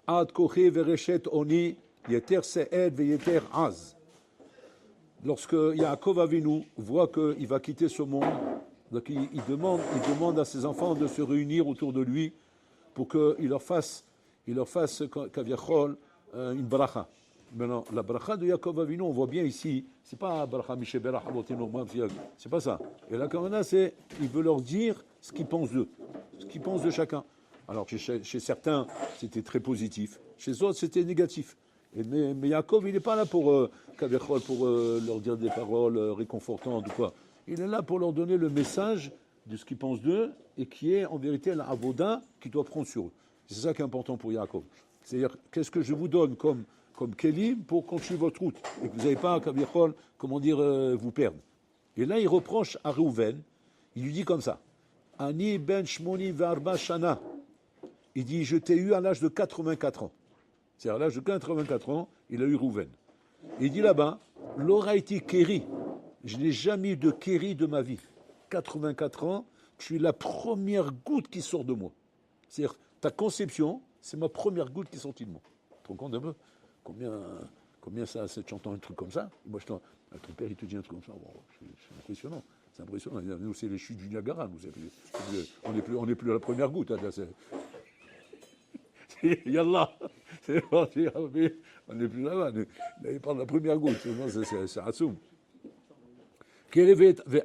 Ad koché vereshet oni yeter se'ed veyeter az. Lorsque Yaakov Avinu voit qu'il va quitter ce monde, donc il demande à ses enfants de se réunir autour de lui pour qu'il leur fasse kaviachol une bracha. Maintenant, la bracha de Yaakov Avinu, on voit bien ici, c'est pas bracha Mishéberach, c'est pas ça. Et la Kamana, c'est, il veut leur dire ce qu'ils pensent d'eux, ce qu'ils pensent de chacun. Alors chez certains, c'était très positif, chez d'autres, c'était négatif. Mais Yaakov, il n'est pas là pour leur dire des paroles réconfortantes ou quoi. Il est là pour leur donner le message de ce qu'ils pensent d'eux et qui est en vérité la avoda qu'il doit prendre sur eux. C'est ça qui est important pour Yaakov. C'est-à-dire, qu'est-ce que je vous donne comme kelim pour continuer votre route et que vous n'avez pas, vous perdre. Et là, il reproche à Reuven, il lui dit comme ça, Ani ben shmoni ve'arba shana. Il dit, je t'ai eu à l'âge de 84 ans. C'est-à-dire, à l'âge de 84 ans, il a eu Reuven. Il dit là-bas, l'oraiti keri. Je n'ai jamais eu de keri de ma vie. 84 ans, tu es la première goutte qui sort de moi. C'est-à-dire, ta conception, c'est ma première goutte qui est sortie de moi. Tu te rends compte un peu combien ça, c'est chantant un truc comme ça? Moi, ton père, il te dit un truc comme ça. Wow, c'est impressionnant. C'est impressionnant. Nous, c'est les chutes du Niagara. On n'est plus à la première goutte. Hein, Yallah, c'est parti, on n'est plus là-bas. Là, il parle de la première goutte. C'est Assoum. Mais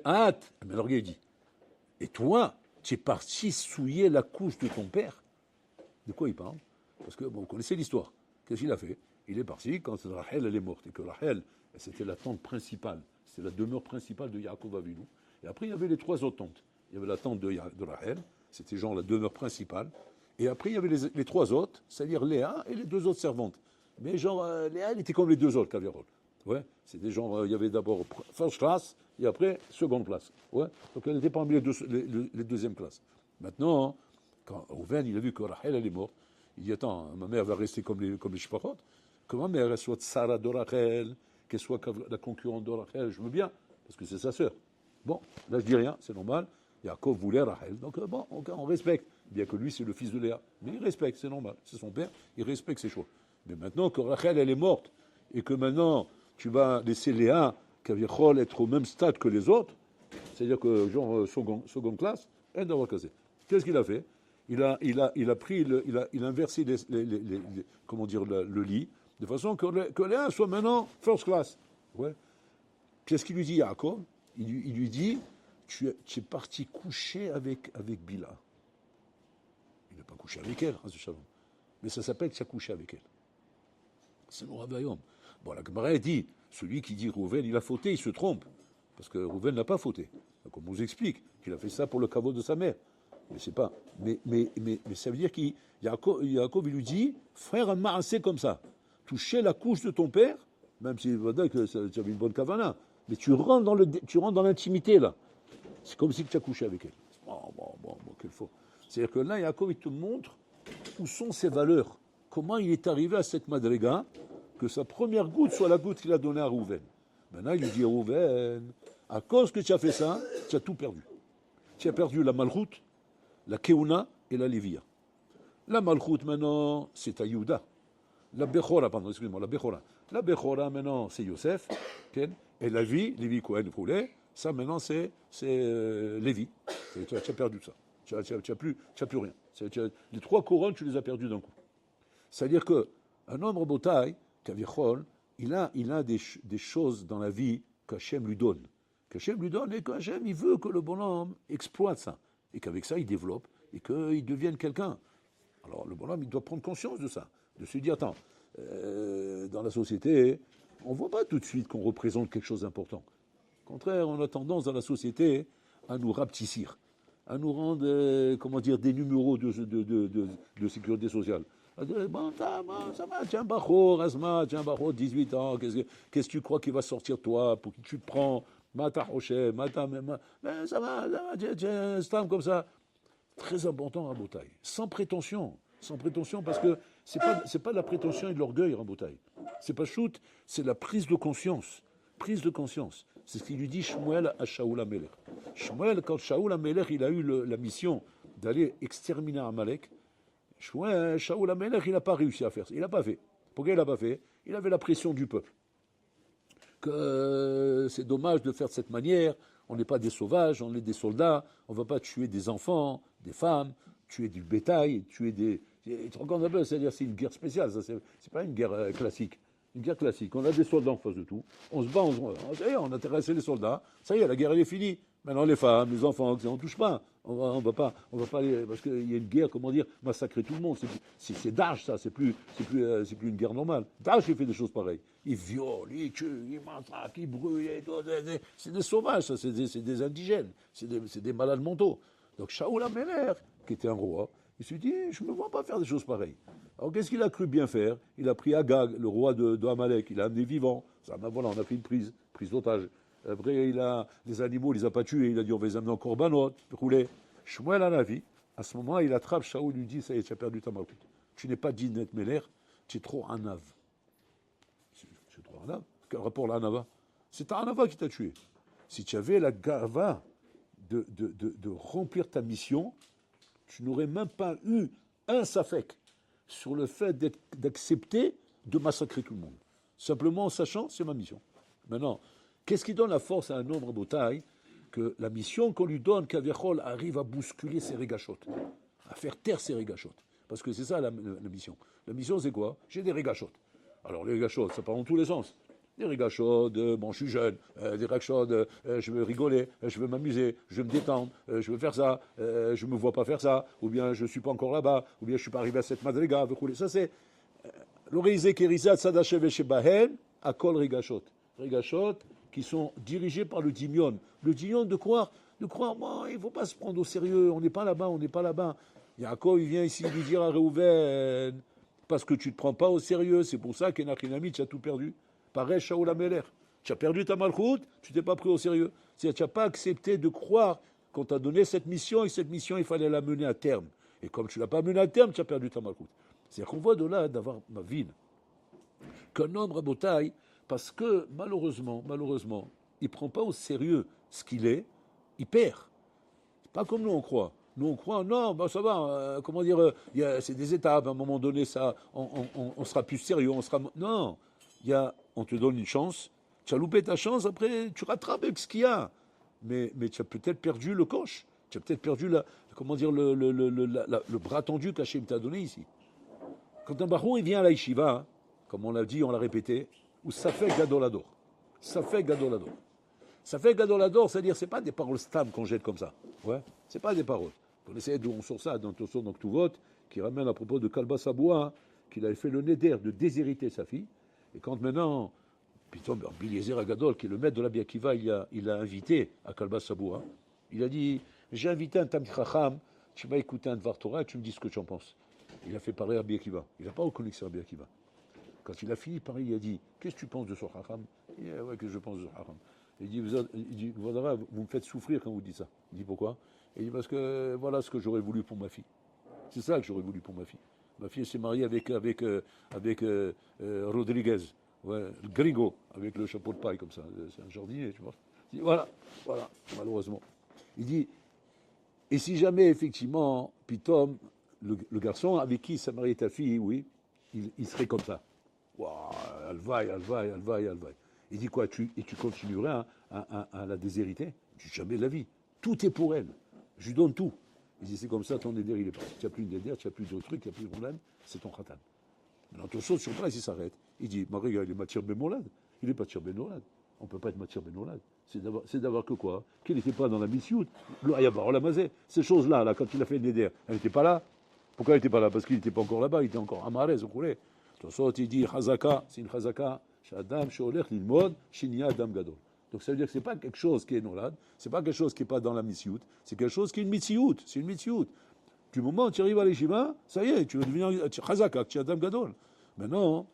alors, il dit, et toi, tu es parti souiller la couche de ton père? De quoi il parle? Parce que, bon, vous connaissez l'histoire. Qu'est-ce qu'il a fait? Il est parti quand Rachel, elle est morte. Et que Rachel, c'était la tante principale. C'était la demeure principale de Yaakov Avinu. Et après, il y avait les trois autres tantes. Il y avait la tante de Rachel. C'était genre la demeure principale. Et après, il y avait les trois autres, c'est-à-dire Léa et les deux autres servantes. Mais genre, Léa, elle était comme les deux autres, Kavirol. Ouais, c'était genre, il y avait d'abord first class et après seconde classe. Ouais, donc elle n'était pas parmi les deuxièmes classes. Maintenant, quand Reuven, il a vu que Rachel, elle est morte, il dit, attends, ma mère va rester comme les shpachot, que ma mère, elle soit Sarah de Rachel, qu'elle soit la concurrente de Rachel, je veux bien, parce que c'est sa sœur. Bon, là, je dis rien, c'est normal. Yaakov voulait Rachel, donc bon, on respecte. Bien que lui, c'est le fils de Léa. Mais il respecte, c'est normal. C'est son père, il respecte ses choix. Mais maintenant que Rachel, elle est morte, et que maintenant, tu vas laisser Léa, Kavichol, être au même stade que les autres, c'est-à-dire que, genre, seconde classe, elle doit casser. Qu'est-ce qu'il a fait? Il a inversé le lit, de façon que Léa soit maintenant first class. Ouais. Qu'est-ce qu'il lui dit, Yaakov? Il lui dit, tu es parti coucher avec Bila. Il n'a pas couché avec elle, mais ça s'appelle que tu as couché avec elle. C'est le Ravaillon. Bon, la Gemara dit, celui qui dit Reuven, il a fauté, il se trompe. Parce que Reuven n'a pas fauté. Donc on vous explique qu'il a fait ça pour le caveau de sa mère. Mais c'est pas. Mais ça veut dire qu'il Yaakov, il lui dit, frère, un marassé comme ça, toucher la couche de ton père, même si tu avais une bonne kavana, mais tu rentres dans l'intimité là. C'est comme si tu as couché avec elle. Bon, quel faux. C'est-à-dire que là, Yaakov, il te montre où sont ses valeurs. Comment il est arrivé à cette madriga, que sa première goutte soit la goutte qu'il a donnée à Reuven. Maintenant, il lui dit à Reuven, à cause que tu as fait ça, tu as tout perdu. Tu as perdu la malchoute, la keuna et la lévia. La malchoute, maintenant, c'est à Yehuda. La bechora, pardon, excuse-moi, la bechora. La bechora, maintenant, c'est Yosef. Et la vie, Lévi Cohen, ça, maintenant, c'est Lévi. Tu as perdu ça. Tu n'as plus rien. Les trois couronnes, tu les as perdues d'un coup. C'est-à-dire qu'un homme Rabotai, Kavichol, il a des choses dans la vie qu'Hachem lui donne. Qu'Hachem lui donne et qu'Hachem, il veut que le bonhomme exploite ça. Et qu'avec ça, il développe et qu'il devienne quelqu'un. Alors le bonhomme, il doit prendre conscience de ça. De se dire, attends, dans la société, on ne voit pas tout de suite qu'on représente quelque chose d'important. Au contraire, on a tendance dans la société à nous rapetissir, à nous rendre, des numéros de sécurité sociale. Bon, ça va, tiens, Asma, 18 ans, qu'est-ce que tu crois qu'il va sortir toi, pour qui tu te prends, Mata Hochem, mais ça va, tiens, un stam comme ça. Très important, Rabotai, sans prétention, parce que c'est pas de la prétention et de l'orgueil, Rabotai. C'est pas shoot, c'est la prise de conscience. C'est ce qu'il lui dit Shmuel à Shaoul HaMelech. Shmuel, quand Shaoul HaMelech, il a eu la mission d'aller exterminer Amalek, Shaoul Amelech, il n'a pas réussi à faire ça. Il n'a pas fait. Pourquoi il n'a pas fait? Il avait la pression du peuple. Que c'est dommage de faire de cette manière. On n'est pas des sauvages, on est des soldats. On ne va pas tuer des enfants, des femmes, tuer du bétail, tuer des. Tu te rends compte un peu, c'est-à-dire c'est une guerre spéciale, ça, c'est pas une guerre classique. Une guerre classique. On a des soldats en face de tout. On se bat, on a terrassé les soldats. Ça y est, la guerre elle est finie. Maintenant les femmes, les enfants, on ne touche pas. On va pas parce qu'il y a une guerre, comment dire, massacrer tout le monde. C'est Daesh ça, c'est plus une guerre normale. Daesh il fait des choses pareilles. Il viole, il tue, il matraque, il brûle. C'est des sauvages, ça, c'est des indigènes, c'est des malades mentaux. Donc Shaoul Améler, qui était un roi, il s'est dit, je ne me vois pas faire des choses pareilles. Alors qu'est-ce qu'il a cru bien faire? Il a pris Agag, le roi de Amalek, il a amené vivant. Ça, ben voilà, on a fait une prise d'otage. Après, il a des animaux, il les a pas tués. Il a dit, on va les amener en korbanot, rouler. Shmuel Hanavi, à ce moment, il attrape Shaoul, lui dit, ça y est, tu as perdu ta malchoute. Tu n'es pas digne d'être Méler, tu es trop Hanav. C'est trop Hanav. Quel rapport la Hanava? C'est ta Hanava qui t'a tué. Si tu avais la gava de remplir ta mission, tu n'aurais même pas eu un safek sur le fait d'accepter de massacrer tout le monde. Simplement en sachant, c'est ma mission. Maintenant, qu'est-ce qui donne la force à un homme en bataille? Que la mission qu'on lui donne, qu'Aviachol arrive à bousculer ses régachotes, à faire taire ses régachotes. Parce que c'est ça la mission. La mission, c'est quoi? J'ai des régachotes. Alors les régachotes, ça part dans tous les sens. Des régachotes, bon, je suis jeune, des régachotes, je veux rigoler, je veux m'amuser, je veux me détendre, je veux faire ça, je ne me vois pas faire ça, ou bien je ne suis pas encore là-bas, ou bien je ne suis pas arrivé à cette madriga, ça c'est l'oreizé kerizat sadashev shebahen, akol régachot. Régachot qui sont dirigés par le dimion. Le dimion de croire, bon, il ne faut pas se prendre au sérieux, on n'est pas là-bas, on n'est pas là-bas. Yaakov, il vient ici lui dire à Réhouven, parce que tu ne te prends pas au sérieux, c'est pour ça qu'Enachinami, tu as tout perdu. Pareil, Shaoul Améler. Tu as perdu ta malchoute, tu t'es pas pris au sérieux. C'est-à-dire, tu n'as pas accepté de croire qu'on t'a donné cette mission, et cette mission, il fallait la mener à terme. Et comme tu ne l'as pas menée à terme, tu as perdu ta malchoute. C'est-à-dire qu'on voit de là, d'avoir ma ville, qu'un homme rabotaille, parce que malheureusement, il ne prend pas au sérieux ce qu'il est, il perd. C'est pas comme nous on croit. Nous on croit, non, ben ça va, comment dire, c'est des étapes, à un moment donné, ça, on sera plus sérieux, on sera. Non, on te donne une chance, tu as loupé ta chance, après tu rattrapes avec ce qu'il y a. Mais tu as peut-être perdu le coche, tu as peut-être perdu le bras tendu qu'Hachem t'a donné ici. Quand un baron il vient à la yeshiva, hein, comme on l'a dit, on l'a répété, ou ça fait gadolador. Ça fait gadolador. Ça fait gadolador, c'est-à-dire c'est pas des paroles stables qu'on jette comme ça. Ouais, c'est pas des paroles. On essaie d'où on sort ça dans Tosot donc tout vote, qui ramène à propos de Kalba Saboua, hein, qu'il avait fait le neder de déshériter sa fille. Et quand maintenant, Pitom Biliezer Agadol, qui est le maître de la Biakiva, il a invité à Kalba Saboua, hein, il a dit, j'ai invité un Tam Chacham, tu vas écouter un Dvar Torah et tu me dis ce que tu en penses. Il a fait parler à Biakiva. Il n'a pas reconnu que c'est Rabbi Akiva. Quand il a fini par il a dit, qu'est-ce que tu penses de ce Chacham? Il dit, ouais, que je pense de ce Chacham. Il dit, vous me faites souffrir quand vous dites ça. Il dit, pourquoi? Il dit, parce que voilà ce que j'aurais voulu pour ma fille. C'est ça que j'aurais voulu pour ma fille. Ma fille s'est mariée avec Rodriguez, ouais, le gringo, avec le chapeau de paille comme ça. C'est un jardinier, tu vois. Il dit, voilà, malheureusement. Il dit, et si jamais, effectivement, Pitom, le garçon avec qui s'est mariée ta fille, oui, il serait comme ça. Wow, elle vaille. Il dit quoi? Tu continuerais à la déshériter? Tu jamais de la vie. Tout est pour elle. Je lui donne tout. Il dit, c'est comme ça, ton néder, il est parti. Tu n'as plus de néder, tu n'as plus de trucs, tu n'as plus de problème, c'est ton khatan. Maintenant, ton chose sur place, il s'arrête. Il dit, Marie, il est matière bémolade. Il n'est pas matière bémolade. On ne peut pas être matière bémolade. C'est d'avoir que quoi? Qu'il n'était pas dans la missiout. Ces choses-là, là, quand il a fait le néder, elle n'était pas là. Pourquoi elle n'était pas là? Parce qu'il n'était pas encore là-bas, il était encore à Marez, au Koulé. Tosot, il dit, Chazaka, c'est une Chazaka, Shadam, Sholech, Lilmod, Shinya, Adam Gadol. Donc ça veut dire que ce n'est pas quelque chose qui est nolad, ce n'est pas quelque chose qui n'est pas dans la mitsiout, c'est quelque chose qui est une mitsiout, c'est une mitsiout. Du moment où tu arrives à l'Eshiva, ça y est, tu vas devenir Chazaka, tu es Adam Gadol. Maintenant,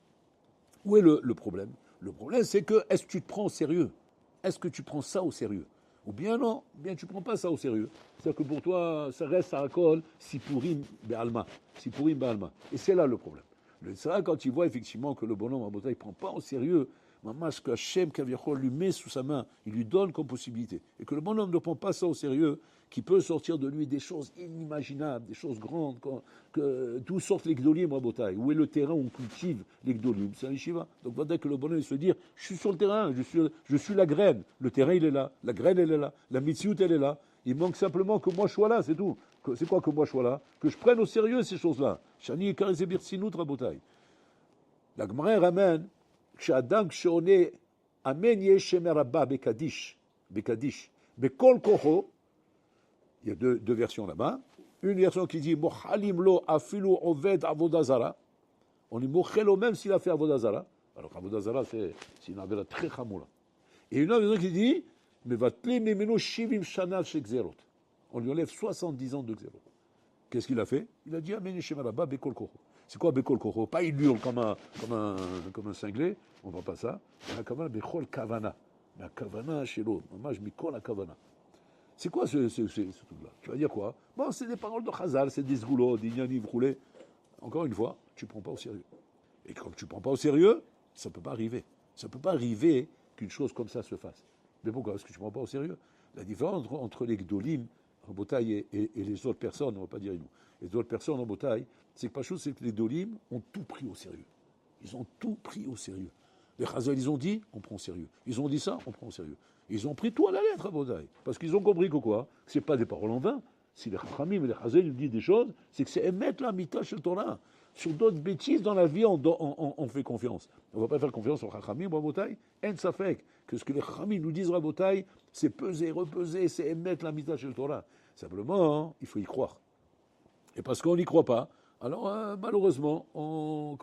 où est le problème? Le problème, c'est que, est-ce que tu te prends au sérieux? Est-ce que tu prends ça au sérieux? Ou bien non, bien tu ne prends pas ça au sérieux. C'est-à-dire que pour toi, ça reste à Akol, Sipurim Be'alma. Sipurim Be'alma. Et c'est là le problème. Le Tzara, quand il voit effectivement que le bonhomme à Bota, il ne prend pas au sérieux, Mamash, que Hachem Kaviachol lui met sous sa main, il lui donne comme possibilité. Et que le bonhomme ne prend pas ça au sérieux, qui peut sortir de lui des choses inimaginables, des choses grandes, d'où sortent les gdolim, Rabotai. Où est le terrain où on cultive les gdolim? C'est un yeshiva. Donc voilà que le bonhomme il se dit, je suis sur le terrain, je suis la graine. Le terrain il est là, la graine elle est là, la mitzvot elle est là. Il manque simplement que moi je sois là, c'est tout. C'est quoi que moi je sois là? Que je prenne au sérieux ces choses-là. Shani Karizebir Sinut Rabotai. La Gemara ramène, כשאדם כשעונה אמן יש שם רבה בקדיש, בכל כוחו, il y a deux versions là-bas, une version qui dit מוחלים לו אפילו עובד עבודה זרה, on dit מוחל לו même s'il a fait עבודה זרה, alors עבודה זרה c'est une עבירה très חמורה, et une autre version qui dit מבטלים ממנו 70 שנה של גזירות, on lui enlève 70 ans de גזירות. Qu'est-ce qu'il a fait? Il a dit amen יש שם רבה בכל כוחו. C'est quoi Bekol Koro? Pas il hurle comme un cinglé, on ne voit pas ça. Mais Kavana, Bechol Kavana. Mais Kavana chez l'autre. Moi, je m'y colle à Kavana. C'est quoi ce truc-là? Tu vas dire quoi? Bon, c'est des paroles de Chazal, c'est des zgoulots, des nianiv roulés. Encore une fois, tu ne prends pas au sérieux. Et comme tu ne prends pas au sérieux, ça ne peut pas arriver. Ça ne peut pas arriver qu'une chose comme ça se fasse. Mais pourquoi? Parce que tu ne prends pas au sérieux. La différence entre les Gdolim, en Botaï, et les autres personnes, on ne va pas dire nous, les autres personnes en Botaï, c'est que pas chose, c'est que les Dolim ont tout pris au sérieux. Ils ont tout pris au sérieux. Les Chazal, ils ont dit, on prend au sérieux. Ils ont dit ça, on prend au sérieux. Ils ont pris tout à la lettre à Botaï. Parce qu'ils ont compris que quoi? Que ce n'est pas des paroles en vain. Si les Chachamim et les Chazal nous disent des choses, c'est que c'est émettre la mita chez le Torah. Sur d'autres bêtises dans la vie, on fait confiance. On ne va pas faire confiance aux Chachamim ou à Botaï. En safek, que ce que les Chachamim nous disent à Botaï, c'est peser, repeser, c'est émettre la mita chez le Torah. Simplement, hein, il faut y croire. Et parce qu'on n'y croit pas, alors malheureusement, on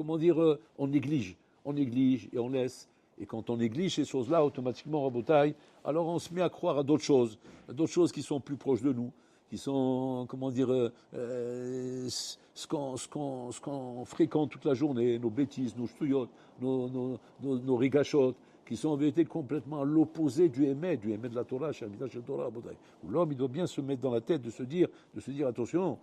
néglige. On néglige et on laisse. Et quand on néglige ces choses-là, automatiquement, Rabotai, alors on se met à croire à d'autres choses qui sont plus proches de nous, qui sont, ce qu'on fréquente toute la journée, nos bêtises, nos ch'touillottes, nos rigachotes, qui sont en vérité complètement à l'opposé du émet de la Torah, chez la Torah, Rabotai. Où l'homme, il doit bien se mettre dans la tête de se dire attention,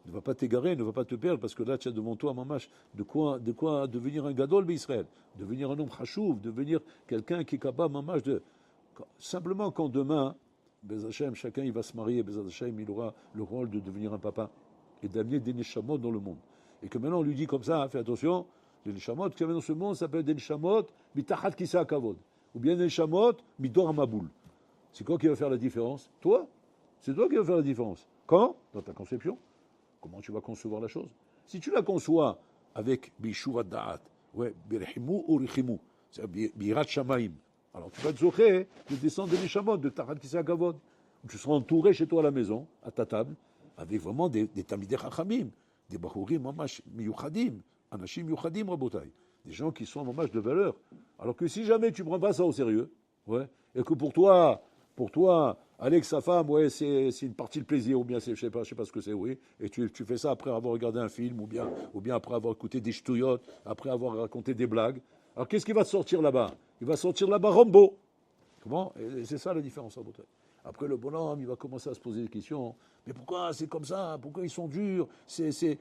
ne va pas t'égarer, ne va pas te perdre, parce que là, tu as devant toi, mamash, de quoi devenir un gadol d'Israël, devenir un homme chashuv, devenir quelqu'un qui est capable, mamash, simplement quand demain, Bez Hashem, chacun il va se marier, Bez Hashem, il aura le rôle de devenir un papa et d'amener des neshamot dans le monde. Et que maintenant on lui dit comme ça, fais attention, les neshamot qui viennent dans ce monde s'appellent des neshamot mitachat kisa kavod, ou bien des neshamot midor amaboul. C'est quoi qui va faire la différence? Toi? C'est toi qui vas faire la différence. Quand? Dans ta conception. Comment tu vas concevoir la chose? Si tu la conçois avec Bishuvat Da'at, ouais, Birhimu ou Richimu, c'est-à-dire Birat Shamaim, alors tu vas te zocher de descendre des Neshamot, de Tarat Kisa Gavod. Tu seras entouré chez toi à la maison, à ta table, avec vraiment des Tamidei Chachamim, des Bachurim, Mamash, Miyuchadim, Anashim Miyuchadim, Rabotai. Des gens qui sont Mamash de valeur. Alors que si jamais tu ne prends pas ça au sérieux, ouais, et que pour toi, aller avec sa femme, ouais, c'est une partie de plaisir, ou bien je sais pas ce que c'est, oui. Et tu fais ça après avoir regardé un film, ou bien après avoir écouté des ch'touillottes, après avoir raconté des blagues. Alors qu'est-ce qui va te sortir là-bas? Il va sortir là-bas Rambo. Comment? Et c'est ça la différence à Botaï. Après le bonhomme, il va commencer à se poser des questions. Mais pourquoi c'est comme ça? Pourquoi ils sont durs? C'est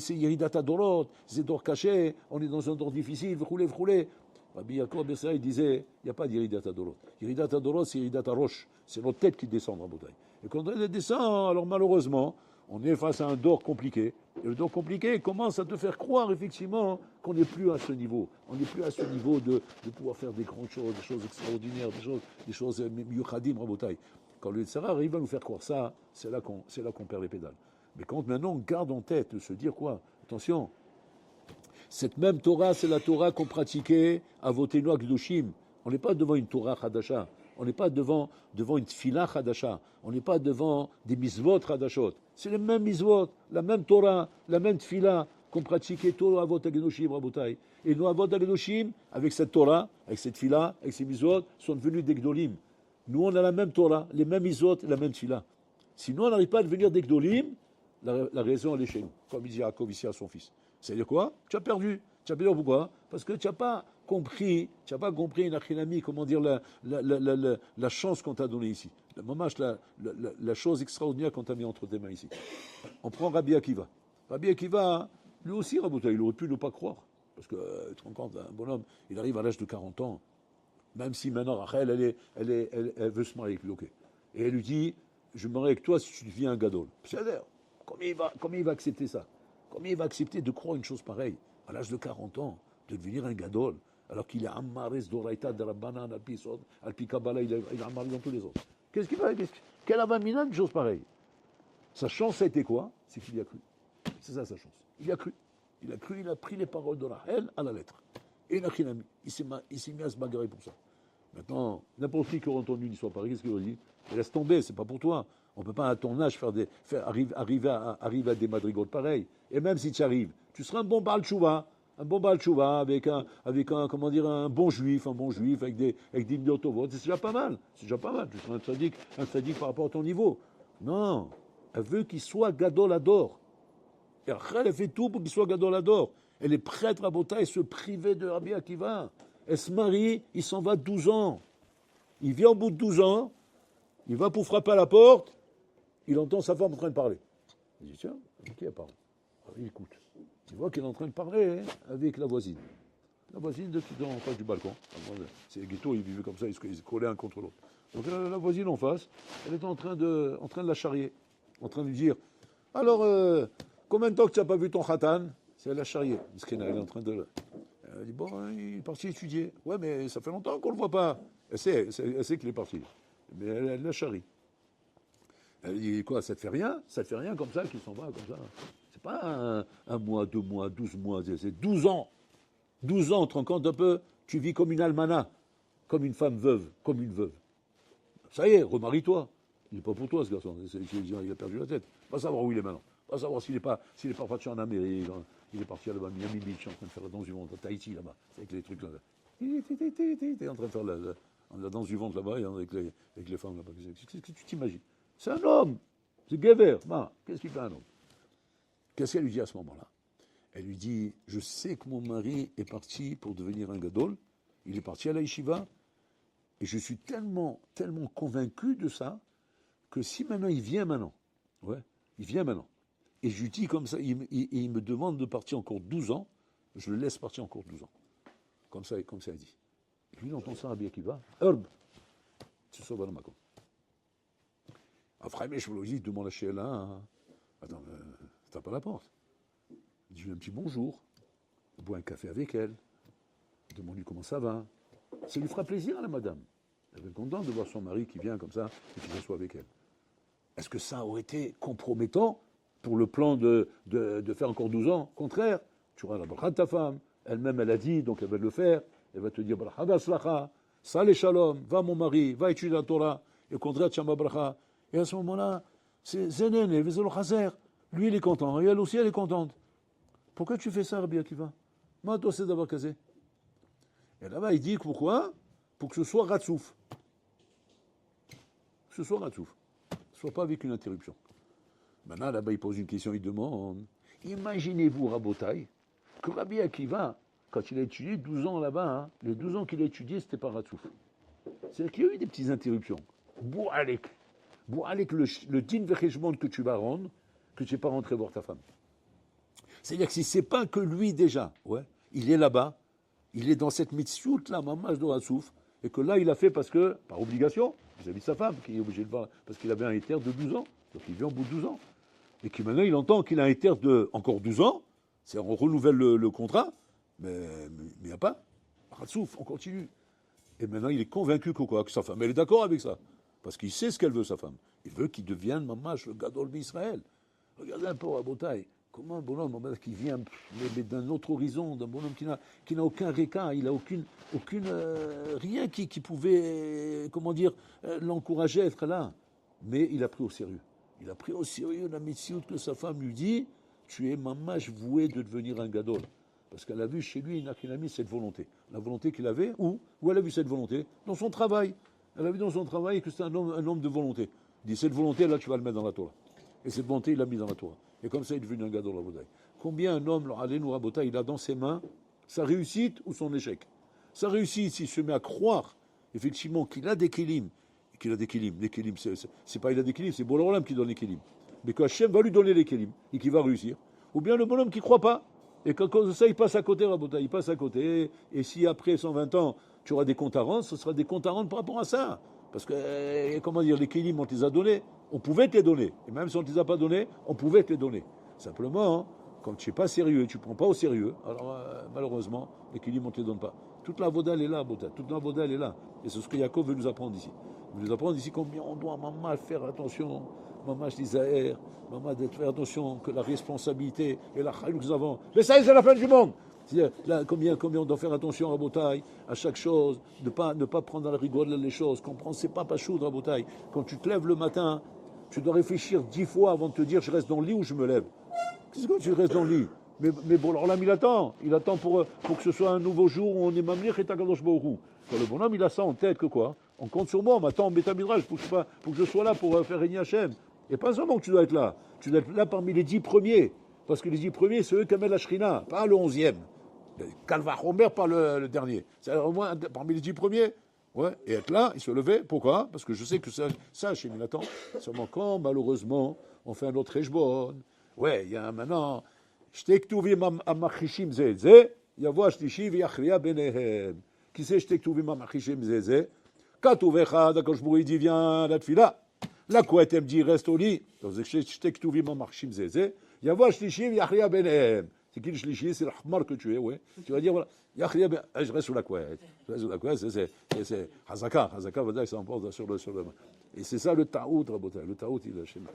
Yeridata Dorot, c'est d'or caché, on est dans un dor difficile, rouler. Rabbi Yaakov Bessa, il disait, il n'y a pas d'Yeridata Dorot. Yeridata Dorot, c'est Yeridata Roche. C'est notre tête qui descend dans Botaï. Et quand elle descend, alors malheureusement, on est face à un dor compliqué. Et le dor compliqué commence à te faire croire effectivement qu'on n'est plus à ce niveau. On n'est plus à ce niveau de pouvoir faire des grandes choses, des choses extraordinaires, des choses miyuchadim, rabotai. Quand le Tzara arrive à nous faire croire ça, c'est là qu'on perd les pédales. Mais quand maintenant on garde en tête de se dire quoi? Attention, cette même Torah, c'est la Torah qu'on pratiquait à Votenu Akdoshim. On n'est pas devant une Torah Hadasha. On n'est pas devant une Tfilah Hadasha. On n'est pas devant des Misvot Hadashot. C'est les mêmes Misvot, la même Torah, la même Tfilah qu'on pratiquait tout à Avot Agenoshim, Rabotai. Et nos Avot Agenoshim, avec cette Torah, avec cette Tfilah, avec ces Misvot, sont devenus des Gdolim. Nous, on a la même Torah, les mêmes Misvot, la même Tfilah. Sinon, on n'arrive pas à devenir des Gdolim, la raison, elle est chez nous, comme il dit Yaakov ici à son fils. C'est-à-dire quoi? Tu as perdu. Tu as perdu pourquoi? Parce que tu n'as pas compris, Nachinami, comment dire, la chance qu'on t'a donnée ici. La chose extraordinaire qu'on t'a mis entre tes mains ici. On prend Rabbi Akiva. Rabbi Akiva, lui aussi, Rabouta, il aurait pu ne pas croire. Parce que, tu te rends compte, un bonhomme, il arrive à l'âge de 40 ans, même si maintenant, Rachel, elle veut se marier avec lui, ok. Et elle lui dit, je me marie avec toi si tu deviens un gadol. C'est-à-dire, comment il va accepter ça? Comment il va accepter de croire une chose pareille, à l'âge de 40 ans, de devenir un gadol, alors qu'il est Ammares d'Oraita, de Rabbanan, Alpi Kabbalah, il est Ammaré dans tous les autres. Qu'est-ce qu'il va, quelle avamina une chose pareille? Sa chance, ça a été quoi? C'est qu'il y a cru. C'est ça sa chance. Il y a cru. Il a cru, il a pris les paroles de Rachel à la lettre. Et il n'a rien mis. Il s'est mis à se bagarrer pour ça. Maintenant, n'importe qui aurait entendu une histoire pareille, qu'est-ce qu'il aurait dit? Laisse tomber, c'est pas pour toi. On ne peut pas à ton âge arriver à des madrigaux pareils. Et même si tu arrives, tu seras un bon Baal Tshuva, avec un bon juif, avec des miotovot, c'est déjà pas mal. C'est déjà pas mal. Tu seras un tzaddik par rapport à ton niveau. Non, elle veut qu'il soit Gadol Ador. Et Rachel, elle fait tout pour qu'il soit Gadol Ador. Elle est prête, Rabota, et se priver de Rabbi Akiva. Elle se marie, il s'en va 12 ans. Il vient au bout de 12 ans, il va pour frapper à la porte, il entend sa femme en train de parler. Il dit, tiens, avec qui elle parle? Alors, il écoute. Il voit qu'elle est en train de parler avec la voisine. La voisine qui est en face du balcon. C'est les ghettos, ils vivaient comme ça, ils se collaient un contre l'autre. Donc la voisine en face, elle est en train de la charrier, en train de lui dire, alors, combien de temps que tu n'as pas vu ton khatan? C'est la charrier. Elle est en train de... Elle dit, bon, il est parti étudier. Ouais, mais ça fait longtemps qu'on ne le voit pas. Elle sait qu'il est parti. Mais elle la charrie. Elle dit, quoi, ça te fait rien? Ça te fait rien comme ça qu'il s'en va, comme ça? C'est pas un mois, 2 mois, 12 mois, c'est 12 ans. 12 ans, tu te rends compte un peu, tu vis comme une almana, comme une femme veuve, comme une veuve. Ça y est, remarie-toi. Il n'est pas pour toi, ce garçon. Il a perdu la tête. Pas savoir où il est maintenant. Pas savoir s'il est pas parti en Amérique. Il est parti là-bas, Miami Beach, en train de faire la danse du ventre, à Tahiti, là-bas, avec les trucs là. Il est en train de faire la danse du ventre là-bas, avec les femmes là-bas. Qu'est-ce que tu t'imagines? C'est un homme. C'est Gever. Qu'est-ce qu'il fait un homme? Qu'est-ce qu'elle lui dit à ce moment-là? Elle lui dit, je sais que mon mari est parti pour devenir un gadol. Il est parti à la yeshiva. Et je suis tellement convaincu de ça, que si maintenant il vient maintenant, et je lui dis comme ça, il me demande de partir encore 12 ans, je le laisse partir encore 12 ans. Comme ça il dit. Et lui, il entend ça, Rabbi Akiva, herbe, c'est ça, voilà, Macron. Après, mais je lui demande à Sheila, attends, tape à la porte. Il dit un petit bonjour, bois un café avec elle, demande-lui comment ça va. Ça lui fera plaisir à la madame. Elle est contente de voir son mari qui vient comme ça et qui s'assoit avec elle. Est-ce que ça aurait été compromettant pour le plan de faire encore 12 ans? Au contraire, tu auras la bracha de ta femme. Elle-même, elle a dit, donc elle va le faire. Elle va te dire, bracha d'aslacha, salé shalom, va mon mari, va étudier la Torah. Et au contraire, tu as ma bracha. Et à ce moment-là, c'est zenen et vezelo chaser. Lui, il est content. Et elle aussi, elle est contente. Pourquoi tu fais ça, Rabbi Akiva? Moi, toi, c'est d'avoir casé. Et là-bas, il dit pourquoi? Pour que ce soit ratsouf. Que ce soit ratsouf. Ce soit pas avec une interruption. Maintenant, là-bas, il pose une question, il demande, imaginez-vous, Rabotai, que Rabbi Akiva, quand il a étudié 12 ans là-bas, les 12 ans qu'il a étudié, c'était pas ratsouf. C'est-à-dire qu'il y a eu des petites interruptions. Boualek, le din vecheshbon que tu vas rendre, que tu n'es pas rentré voir ta femme. C'est-à-dire que si c'est pas que lui déjà, il est là-bas, il est dans cette mitzvot là, mamage de Ratsouf, et que là il a fait parce que, par obligation, vis-à-vis de sa femme, qui est obligé de voir, parce qu'il avait un éther de 12 ans, donc il vient au bout de 12 ans, et que maintenant il entend qu'il a un éther de encore 12 ans, c'est on renouvelle le contrat, mais il n'y a pas. Ratsouf, on continue. Et maintenant il est convaincu que sa femme, elle est d'accord avec ça, parce qu'il sait ce qu'elle veut, sa femme. Il veut qu'il devienne mamage le gadol d'Israël. Regardez un peu à Botaï. Comment un bonhomme qui vient mais d'un autre horizon, d'un bonhomme qui n'a aucun réca, il n'a aucune rien qui pouvait, l'encourager à être là. Mais il a pris au sérieux. Il a pris au sérieux la mitzvot que sa femme lui dit, tu es mamash voué de devenir un gadol. Parce qu'elle a vu chez lui, il a mis cette volonté. La volonté qu'il avait, où elle a vu cette volonté? Dans son travail. Elle a vu dans son travail que c'était un homme de volonté. Il dit, cette volonté, là, tu vas le mettre dans la Torah. Et cette volonté, il l'a mis dans la Torah. Et comme ça, il est devenu un gadol Rabotai. Combien un homme, Rabotai, il a dans ses mains sa réussite ou son échec? Sa réussite, s'il se met à croire, effectivement, qu'il a des kélim, les kélim, c'est pas il a des kélim, c'est Borolam qui donne les kélim. Mais qu'Hachem va lui donner les kélim, et qu'il va réussir. Ou bien le bonhomme qui ne croit pas, Et qu'à cause de ça, il passe à côté, Rabotai, il passe à côté. Et si après 120 ans, tu auras des comptes à rendre, ce sera des comptes à rendre par rapport à ça. Parce que, comment dire, les kélim, on te les a donnés, on pouvait te les donner. Et même si on ne te les a pas donnés, on pouvait te les donner. Simplement, hein, quand tu n'es pas sérieux et tu ne prends pas au sérieux, alors malheureusement, les kélim, on ne te les donne pas. Toute la voda, elle est là, Rabotai. Toute la voda, elle est là. Et c'est ce que Yaakov veut nous apprendre ici. Il veut nous apprendre ici combien on doit, maman, faire attention. Maman, je dis Zahir, maman, de faire attention que la responsabilité et la chayou que nous avons. Mais ça, c'est la fin du monde. Là, combien on doit faire attention à Rabotai, à chaque chose, ne pas prendre dans la rigole les choses, comprendre, c'est pas chou de Rabotai. Quand tu te lèves le matin, tu dois réfléchir 10 fois avant de te dire je reste dans le lit ou je me lève. Qu'est-ce que tu restes dans le lit? Mais bon, alors l'homme, il attend pour que ce soit un nouveau jour où on est mamlir et Takadosh Baruch Hu. Le bonhomme, il a ça en tête que quoi? On compte sur moi, on m'attend en Bétamidrash pour que je sois là pour faire régner Hachem. Et pas seulement que tu dois être là, tu dois être là parmi les 10 premiers. Parce que les 10 premiers, c'est eux qui amènent la Shrina, pas le 11e. Calva Romer, pas le dernier. C'est au moins parmi les 10 premiers. Ouais, et être là, il se levait. Pourquoi? Parce que je sais que ça chez Milatan, seulement quand, malheureusement, on fait un autre Ejbon. Ouais, il y a maintenant, Shtek Tuvim Amachishim Zeze, Yavo Shlishi Viachria Benehem. Qui c'est Shtek Tuvim Amachishim Zeze? Katuvecha, d'accord, je me dis, viens, la tfila. La couette, elle me dit, reste au lit. Donc, Shtek Tuvim Amachishim Zeze, Yavo Shlishi Viachria Benehem. C'est qui le shlishi? C'est le hamar que tu es, ouais. Tu vas dire, voilà, je reste sous la couette. Je reste sous la couette, c'est Hazaka. Hazaka veut dire que ça emporte sur le. Et c'est ça le ta'oud, Rabotai. Le ta'oud, il est chez le